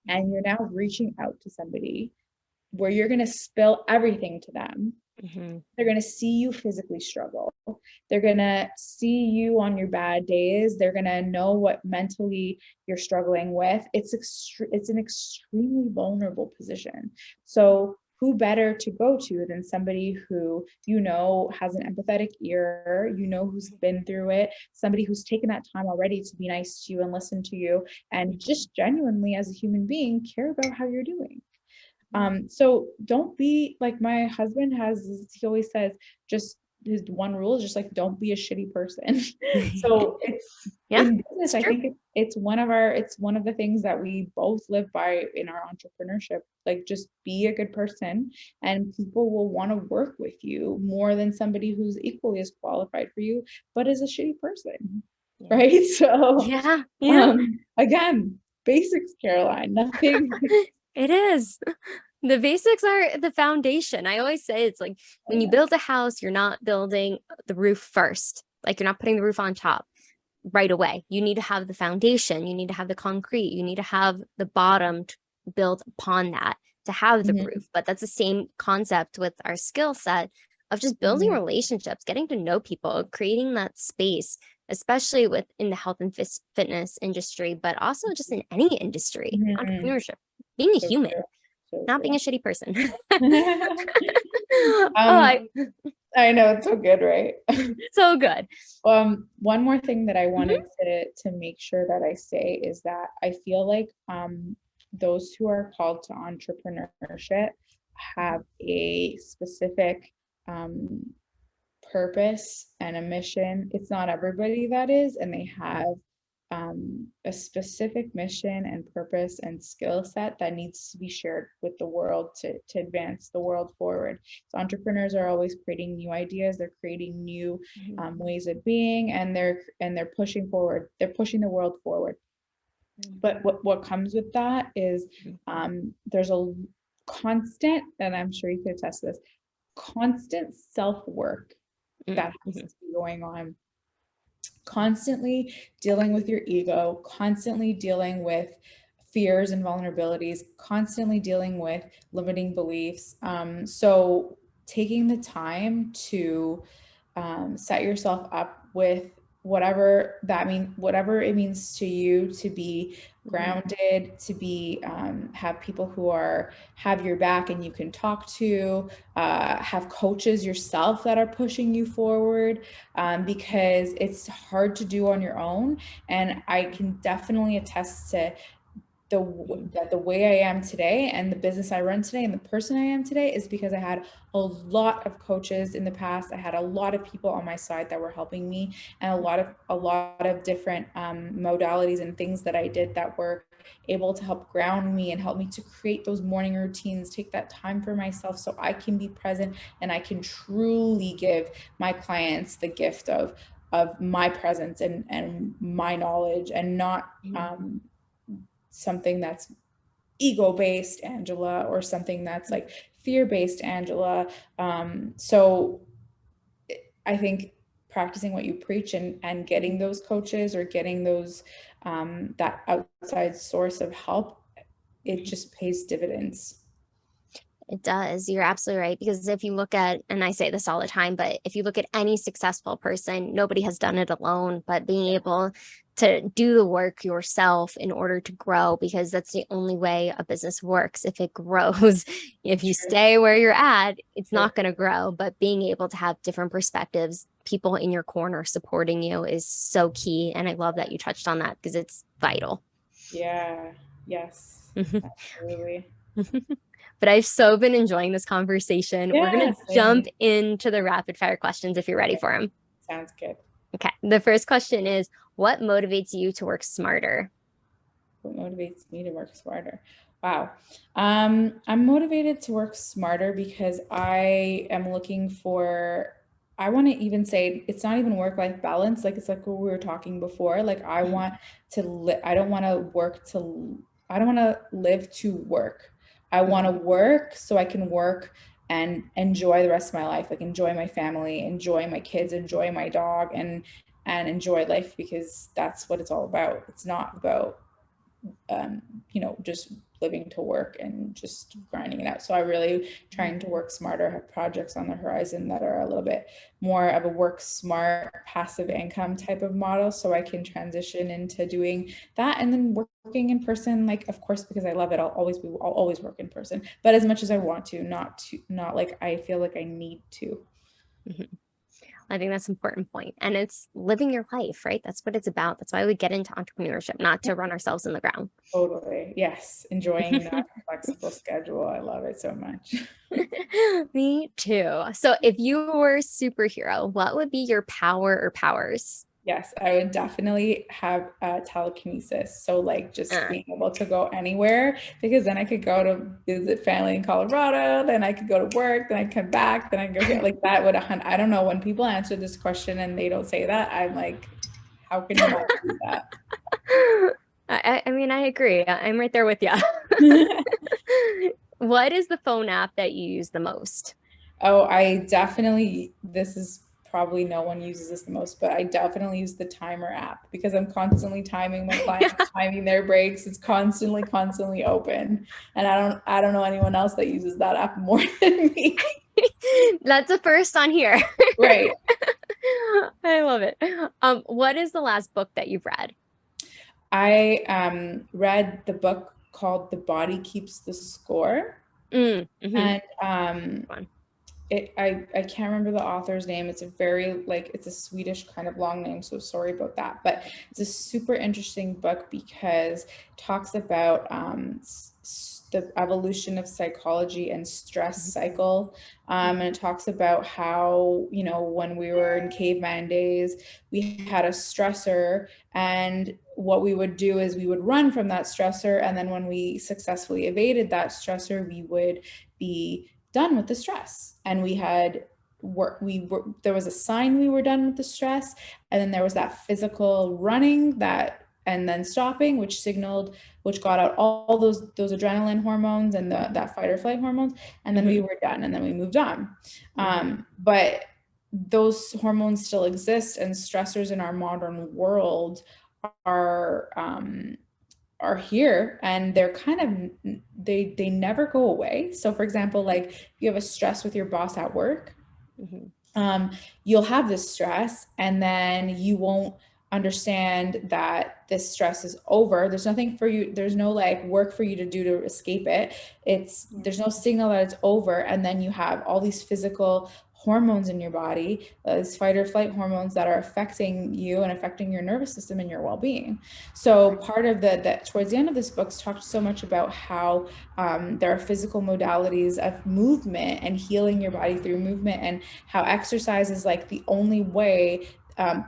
And you're now reaching out to somebody where you're going to spill everything to them. They're going to see you physically struggle. They're going to see you on your bad days. They're going to know what mentally you're struggling with. It's an extremely vulnerable position. So who better to go to than somebody who, has an empathetic ear, who's been through it, somebody who's taken that time already to be nice to you and listen to you, and just genuinely as a human being care about how you're doing. So don't be like my husband he always says, just his one rule is just like, don't be a shitty person. So in business, I think it's one of the things that we both live by in our entrepreneurship. Like just be a good person and people will want to work with you more than somebody who's equally as qualified for you, but is a shitty person. Yeah. Right. So again, basics, Caroline, nothing. It is. The basics are the foundation. I always say it's like when you build a house, you're not building the roof first. Like you're not putting the roof on top right away. You need to have the foundation. You need to have the concrete. You need to have the bottom to build upon that to have the roof. But that's the same concept with our skill set of just building relationships, getting to know people, creating that space, especially within the health and fitness industry, but also just in any industry, entrepreneurship, being a human, not being a shitty person. I know, it's so good, right? So good. One more thing that I wanted to make sure that I say is that I feel like those who are called to entrepreneurship have a specific purpose and a mission. It's not everybody that is, and they have a specific mission and purpose and skill set that needs to be shared with the world to advance the world forward. So entrepreneurs are always creating new ideas, they're creating new ways of being, and they're pushing forward, they're pushing the world forward. But what comes with that is there's constant, and I'm sure you could attest to this, constant self-work that has Mm-hmm. to be going on, constantly dealing with your ego, constantly dealing with fears and vulnerabilities, constantly dealing with limiting beliefs. So taking the time to set yourself up with whatever it means to you to be grounded, to be have people who have your back and you can talk to, have coaches yourself that are pushing you forward, because it's hard to do on your own. And I can definitely attest to the way I am today and the business I run today and the person I am today is because I had a lot of coaches in the past. I had a lot of people on my side that were helping me, and a lot of different modalities and things that I did that were able to help ground me and help me to create those morning routines, take that time for myself so I can be present and I can truly give my clients the gift of my presence and my knowledge, and not something that's ego based Angela or something that's like fear based Angela. So I think practicing what you preach and getting those coaches or getting those that outside source of help, it just pays dividends. It does. You're absolutely right. Because if you look at, and I say this all the time, but if you look at any successful person, nobody has done it alone, but being able to do the work yourself in order to grow, because that's the only way a business works. If it grows, if you True. stay where you're at, it's True. not going to grow. But being able to have different perspectives, people in your corner supporting you is so key. And I love that you touched on that because it's vital. Yeah. Yes. Absolutely. But I've so been enjoying this conversation. We're going Yeah. to jump Same. into the rapid fire questions if you're ready for them. Sounds good. Okay. The first question is, what motivates you to work smarter? What motivates me to work smarter? Wow. I'm motivated to work smarter because I am looking for, I want to even say it's not even work-life balance. Like it's like what we were talking before. Like I want to I don't want to I don't want to live to work. I want to work so I can work and enjoy the rest of my life, like enjoy my family, enjoy my kids, enjoy my dog, and enjoy life, because that's what it's all about. It's not about just living to work and just grinding it out. So I really trying to work smarter, have projects on the horizon that are a little bit more of a work smart, passive income type of model, so I can transition into doing that and then working in person. Like, of course, because I love it, I'll always work in person, but as much as I want to, not like I feel like I need to. Mm-hmm. I think that's an important point. And it's living your life, right? That's what it's about. That's why we get into entrepreneurship, not to run ourselves in the ground. Totally. Yes. Enjoying that flexible schedule. I love it so much. Me too. So if you were a superhero, what would be your power or powers? Yes, I would definitely have telekinesis. So like just Uh, being able to go anywhere, because then I could go to visit family in Colorado, then I could go to work, then I come back, then I go here. Like that would, I don't know, when people answer this question and they don't say that, I'm like, how can you not do that? I mean, I agree. I'm right there with you. What is the phone app that you use the most? Oh, I definitely, this is probably no one uses this the most, but I definitely use the timer app because I'm constantly timing my clients, timing their breaks. It's constantly open. And I don't know anyone else that uses that app more than me. That's a first on here. Right. I love it. What is the last book that you've read? I read the book called The Body Keeps the Score. Mm-hmm. And I can't remember the author's name. It's a very it's a Swedish kind of long name, so sorry about that. But it's a super interesting book because it talks about the evolution of psychology and stress cycle. And it talks about how, when we were in caveman days, we had a stressor, and what we would do is we would run from that stressor. And then when we successfully evaded that stressor, we would be done with the stress, and there was a sign we were done with the stress, and then there was that physical running that and then stopping, which got out all those adrenaline hormones and that fight or flight hormones, and then we were done, and then we moved on. But those hormones still exist, and stressors in our modern world are here, and they're kind of they never go away. So for example, like if you have a stress with your boss at work, you'll have this stress, and then you won't understand that this stress is over. There's nothing for you, there's no like work for you to do to escape it. There's no signal that it's over, and then you have all these physical hormones in your body, these fight or flight hormones that are affecting you and affecting your nervous system and your well-being. So part of that towards the end of this book talks so much about how there are physical modalities of movement and healing your body through movement, and how exercise is like the only way,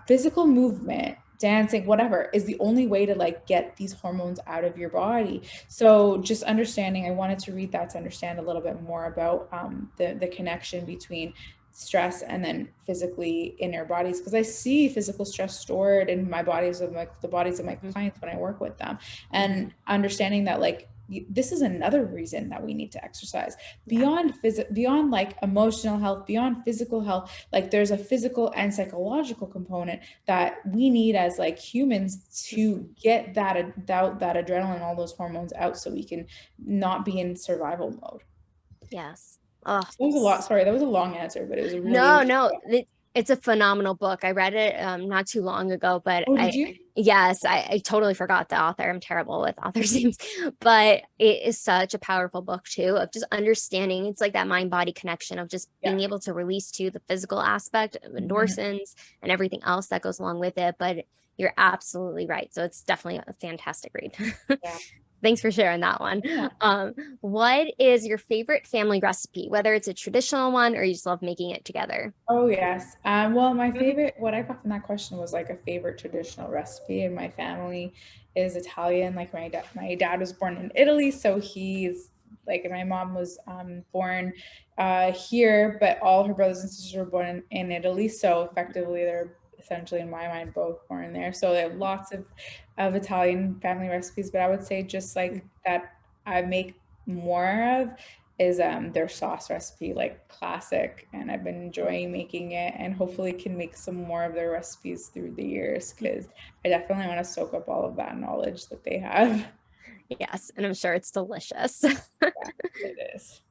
physical movement, dancing, whatever, is the only way to like get these hormones out of your body. So just understanding, I wanted to read that to understand a little bit more about the connection between stress and then physically in our bodies, because I see physical stress stored in my bodies of the bodies of my clients when I work with them, and understanding that like this is another reason that we need to exercise beyond beyond like emotional health, beyond physical health. Like there's a physical and psychological component that we need as like humans to get that adrenaline, all those hormones out, so we can not be in survival mode. Yes. Oh, that was a lot. Sorry, that was a long answer, but it was a really no, it's a phenomenal book. I read it not too long ago, but Oh, did you? Yes, I totally forgot the author. I'm terrible with authors' names, but it is such a powerful book too, of just understanding. It's like that mind-body connection of just being able to release to the physical aspect of endorphins and everything else that goes along with it. But you're absolutely right. So it's definitely a fantastic read. Yeah. Thanks for sharing that one. Yeah. What is your favorite family recipe, whether it's a traditional one or you just love making it together? Oh, yes. Well, my favorite, what I got from that question was like a favorite traditional recipe. And my family is Italian. Like my dad was born in Italy, so he's like, my mom was born here, but all her brothers and sisters were born in Italy. So effectively, they're essentially, in my mind, both born there. So they have lots of Italian family recipes. But I would say just like that I make more of is their sauce recipe, like classic, and I've been enjoying making it, and hopefully can make some more of their recipes through the years, because I definitely want to soak up all of that knowledge that they have. Yes, and I'm sure it's delicious. Yeah, it is.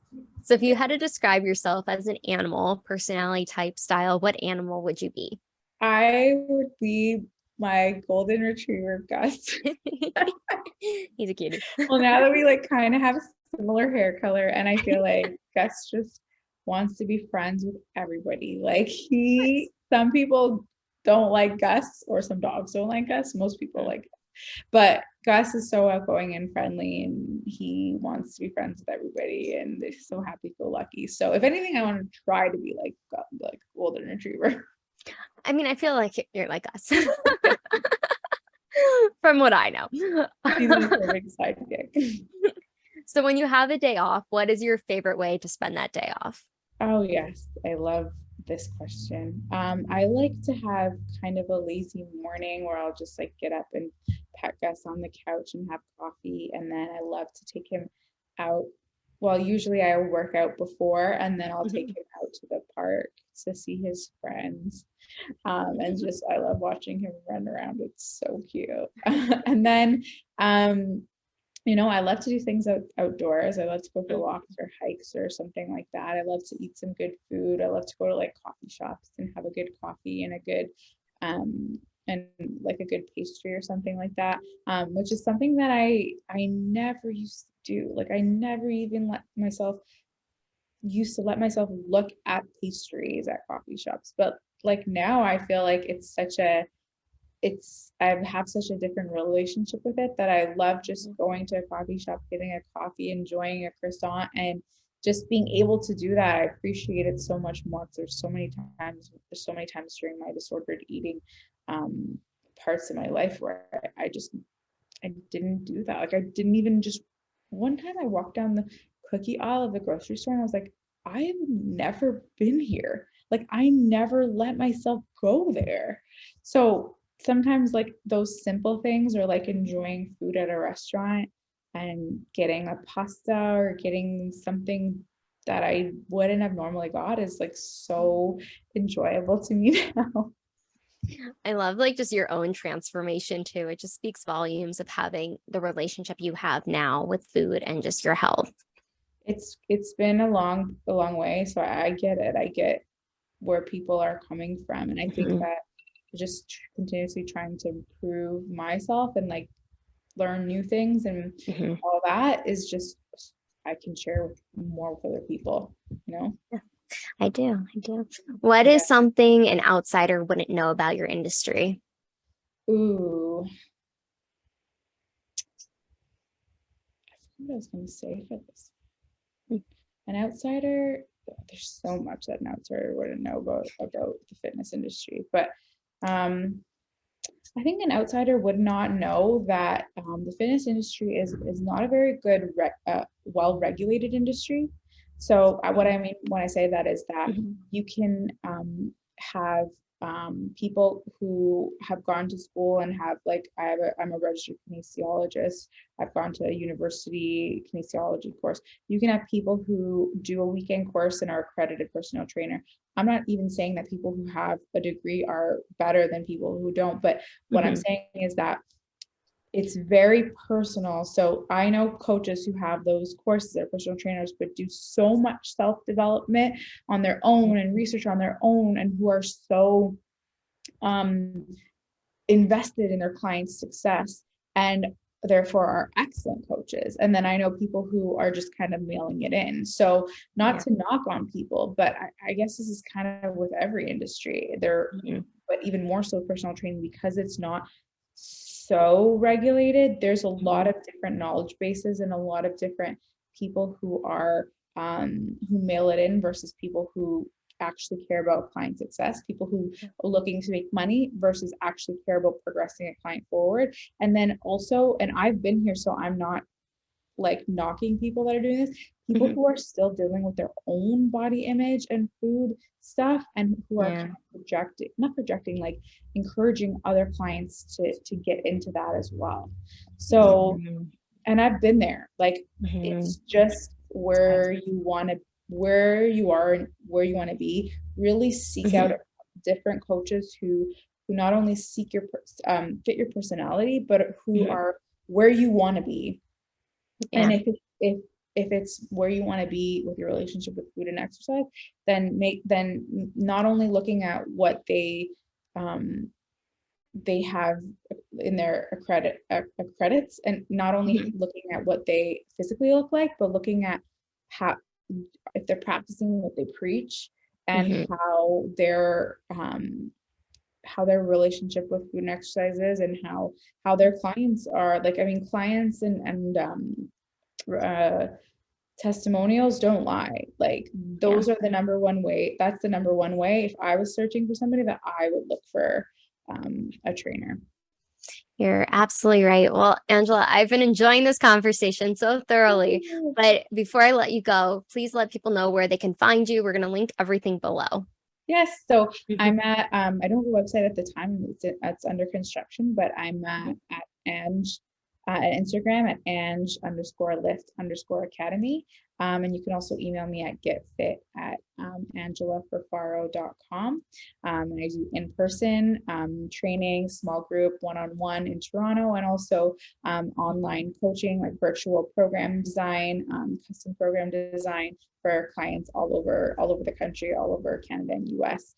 So if you had to describe yourself as an animal, personality type, style, what animal would you be? I would be my golden retriever, Gus. He's a cutie. Well, now that we like kind of have similar hair color, and I feel like Gus just wants to be friends with everybody. Like some people don't like Gus, or some dogs don't like Gus. Most people like Gus. But Gus is so outgoing and friendly, and he wants to be friends with everybody, and they're so happy-go-lucky. So if anything, I want to try to be like golden retriever. I mean, I feel like you're like us. From what I know. He's a perfect sidekick. So when you have a day off, what is your favorite way to spend that day off? Oh, yes. I love this question. I like to have kind of a lazy morning where I'll just like get up and pet Gus on the couch and have coffee. And then I love to take him out. Well, usually I work out before, and then I'll take him out to the park to see his friends. And just, I love watching him run around. It's so cute. And then, I love to do things outdoors. I love to go for walks or hikes or something like that. I love to eat some good food. I love to go to like coffee shops and have a good coffee and a good and like a good pastry or something like that, which is something that I never used to do. Like I never even used to let myself look at pastries at coffee shops. But like now I feel like I have such a different relationship with it, that I love just going to a coffee shop, getting a coffee, enjoying a croissant, and just being able to do that. I appreciate it so much more. There's so many times during my disordered eating parts of my life where I didn't do that. Like I didn't even just, one time I walked down the cookie aisle of the grocery store and I was like, I have never been here. Like I never let myself go there. So sometimes like those simple things, or like enjoying food at a restaurant and getting a pasta or getting something that I wouldn't have normally got, is like so enjoyable to me now. I love like just your own transformation too. It just speaks volumes of having the relationship you have now with food and just your health. It's been a long way, so I get it. I get where people are coming from, and I think Mhm, that just continuously trying to improve myself and like learn new things and mhm. all that is just I can share with more with other people, you know? Yeah, I do. I do. What Yeah. is something an outsider wouldn't know about your industry? Ooh, I forgot what I was gonna say for this. An outsider, there's so much that an outsider wouldn't know about the fitness industry, but um I think an outsider would not know that the fitness industry is not a very good, well-regulated industry. So what I mean when I say that is that Mhm, you can have people who have gone to school and have like I'm a registered kinesiologist. I've gone to a university kinesiology course. You can have people who do a weekend course and are accredited personal trainer. I'm not even saying that people who have a degree are better than people who don't, but what I'm mhm, saying is that it's very personal. So I know coaches who have those courses, they're personal trainers, but do so much self-development on their own and research on their own, and who are so um, invested in their clients' success and therefore are excellent coaches. And then I know people who are just kind of mailing it in. So not yeah. to knock on people, but I guess this is kind of with every industry. There, Mhm, but even more so personal training, because it's not so regulated. There's a lot mhm, of different knowledge bases and a lot of different people who mail it in versus people who actually care about client success, people who are looking to make money versus actually care about progressing a client forward. And then also, and I've been here, so I'm not like knocking people that are doing this, people mhm. who are still dealing with their own body image and food stuff, and who are Yeah. kind of projecting, not projecting, like encouraging other clients to get into that as well. So, Mhm, and I've been there. Like mhm. it's just where you want to, where you are and where you want to be. Really seek out Mhm. different coaches who not only seek your fit your personality, but who Mhm. are where you want to be. And Yeah. if it's where you want to be with your relationship with food and exercise, then not only looking at what um they have in their credits, and not only Mhm. looking at what they physically look like, but looking at how, if they're practicing what they preach, and Mhm. how their relationship with food and exercise is, and how their clients are like, I mean, clients and uh testimonials don't lie. Like Yeah. those are the number one way. That's the number one way. If I was searching for somebody, that I would look for a trainer. You're absolutely right. Well, Angela, I've been enjoying this conversation so thoroughly. But before I let you go, please let people know where they can find you. We're going to link everything below. Yes, so I'm at I don't have a website at the time. It's under construction, but I'm at Ange at Instagram at Ange_lift_academy. And you can also email me at getfit at angelaferfaro.com. And I do in-person training, small group, one-on-one in Toronto, and also online coaching, like virtual program design, custom program design for clients all over the country, all over Canada and US,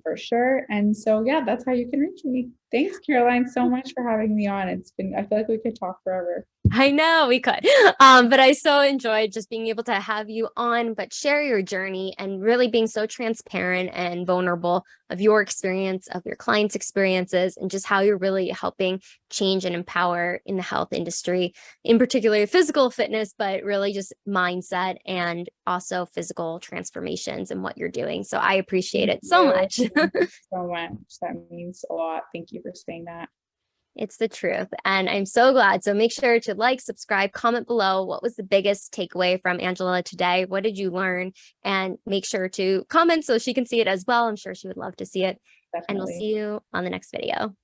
for sure. And so yeah, that's how you can reach me. Thanks, Caroline, so much for having me on. It's been, I feel like we could talk forever. I know we could. But I so enjoyed just being able to have you on, but share your journey and really being so transparent and vulnerable of your experience, of your clients' experiences, and just how you're really helping change and empower in the health industry, in particular physical fitness, but really just mindset and also physical transformations and what you're doing. So I appreciate Thank it so you. much. Thank you so much. That means a lot. Thank you for saying that. It's the truth. And I'm so glad. So make sure to like, subscribe, comment below. What was the biggest takeaway from Angela today? What did you learn? And make sure to comment so she can see it as well. I'm sure she would love to see it. And we'll Definitely. see you on the next video.